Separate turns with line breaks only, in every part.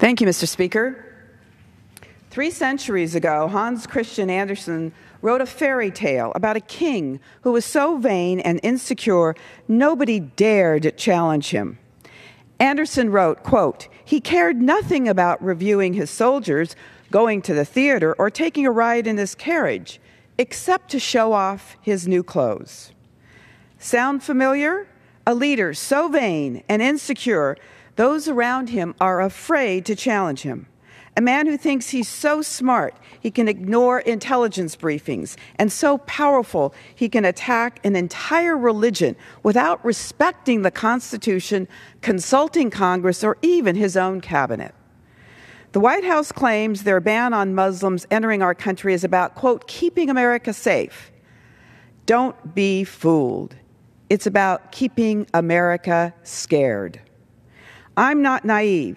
Thank you, Mr. Speaker. 3 centuries ago, Hans Christian Andersen wrote a fairy tale about a king who was so vain and insecure nobody dared challenge him. Andersen wrote, quote, "He cared nothing about reviewing his soldiers, going to the theater, or taking a ride in his carriage, except to show off his new clothes." Sound familiar? A leader so vain and insecure, those around him are afraid to challenge him. A man who thinks he's so smart he can ignore intelligence briefings, and so powerful he can attack an entire religion without respecting the Constitution, consulting Congress, or even his own cabinet. The White House claims their ban on Muslims entering our country is about, quote, keeping America safe. Don't be fooled. It's about keeping America scared. I'm not naive.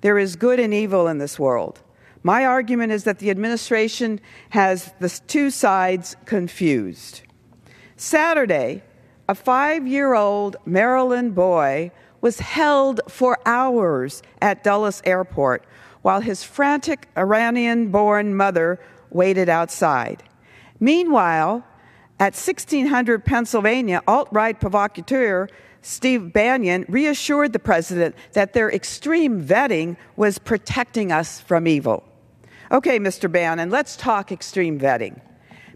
There is good and evil in this world. My argument is that the administration has the two sides confused. Saturday, a 5-year-old Maryland boy was held for hours at Dulles Airport while his frantic Iranian-born mother waited outside. Meanwhile, at 1600 Pennsylvania, alt-right provocateur Steve Bannon reassured the president that their extreme vetting was protecting us from evil. Okay, Mr. Bannon, let's talk extreme vetting.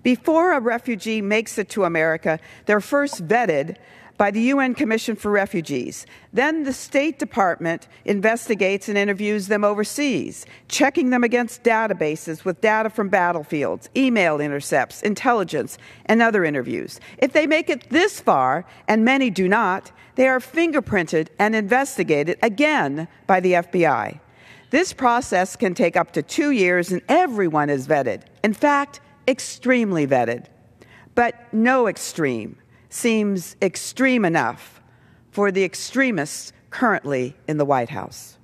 Before a refugee makes it to America, they're first vetted by the UN Commission for Refugees. Then the State Department investigates and interviews them overseas, checking them against databases with data from battlefields, email intercepts, intelligence, and other interviews. If they make it this far, and many do not, they are fingerprinted and investigated again by the FBI. This process can take up to 2 years, and everyone is vetted. In fact, extremely vetted. But no extreme seems extreme enough for the extremists currently in the White House.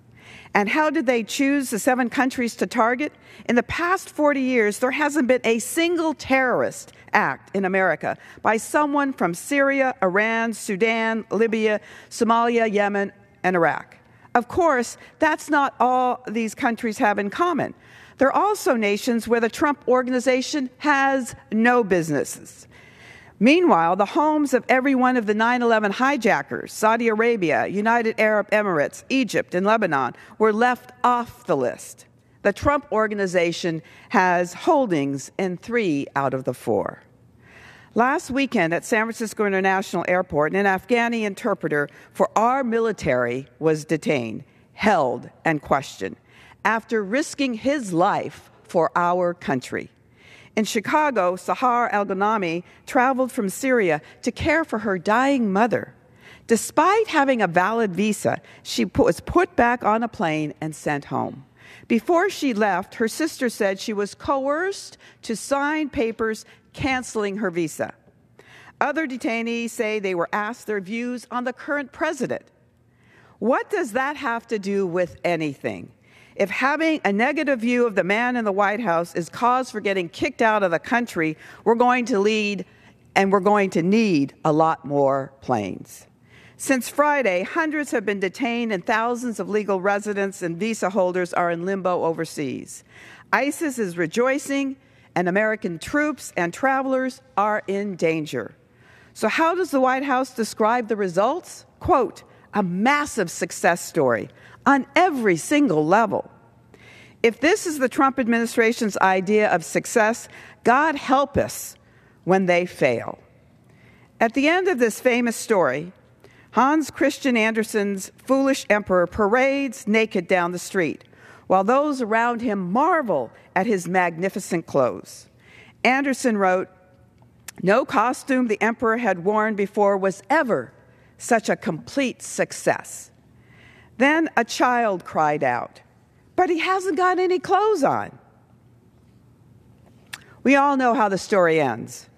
And how did they choose the 7 countries to target? In the past 40 years, there hasn't been a single terrorist act in America by someone from Syria, Iran, Sudan, Libya, Somalia, Yemen, and Iraq. Of course, that's not all these countries have in common. They're also nations where the Trump organization has no businesses. Meanwhile, the homes of every one of the 9/11 hijackers, Saudi Arabia, United Arab Emirates, Egypt, and Lebanon, were left off the list. The Trump organization has holdings in 3 out of the 4. Last weekend at San Francisco International Airport, an Afghani interpreter for our military was detained, held, and questioned after risking his life for our country. In Chicago, Sahar al-Ghanami traveled from Syria to care for her dying mother. Despite having a valid visa, she was put back on a plane and sent home. Before she left, her sister said she was coerced to sign papers canceling her visa. Other detainees say they were asked their views on the current president. What does that have to do with anything? If having a negative view of the man in the White House is cause for getting kicked out of the country, we're going to need a lot more planes. Since Friday, hundreds have been detained and thousands of legal residents and visa holders are in limbo overseas. ISIS is rejoicing, and American troops and travelers are in danger. So how does the White House describe the results? Quote, a massive success story on every single level. If this is the Trump administration's idea of success, God help us when they fail. At the end of this famous story, Hans Christian Andersen's foolish emperor parades naked down the street, while those around him marvel at his magnificent clothes. Andersen wrote, "No costume the emperor had worn before was ever such a complete success." Then a child cried out, "But he hasn't got any clothes on." We all know how the story ends.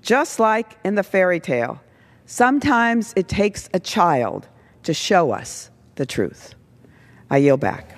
Just like in the fairy tale, sometimes it takes a child to show us the truth. I yield back.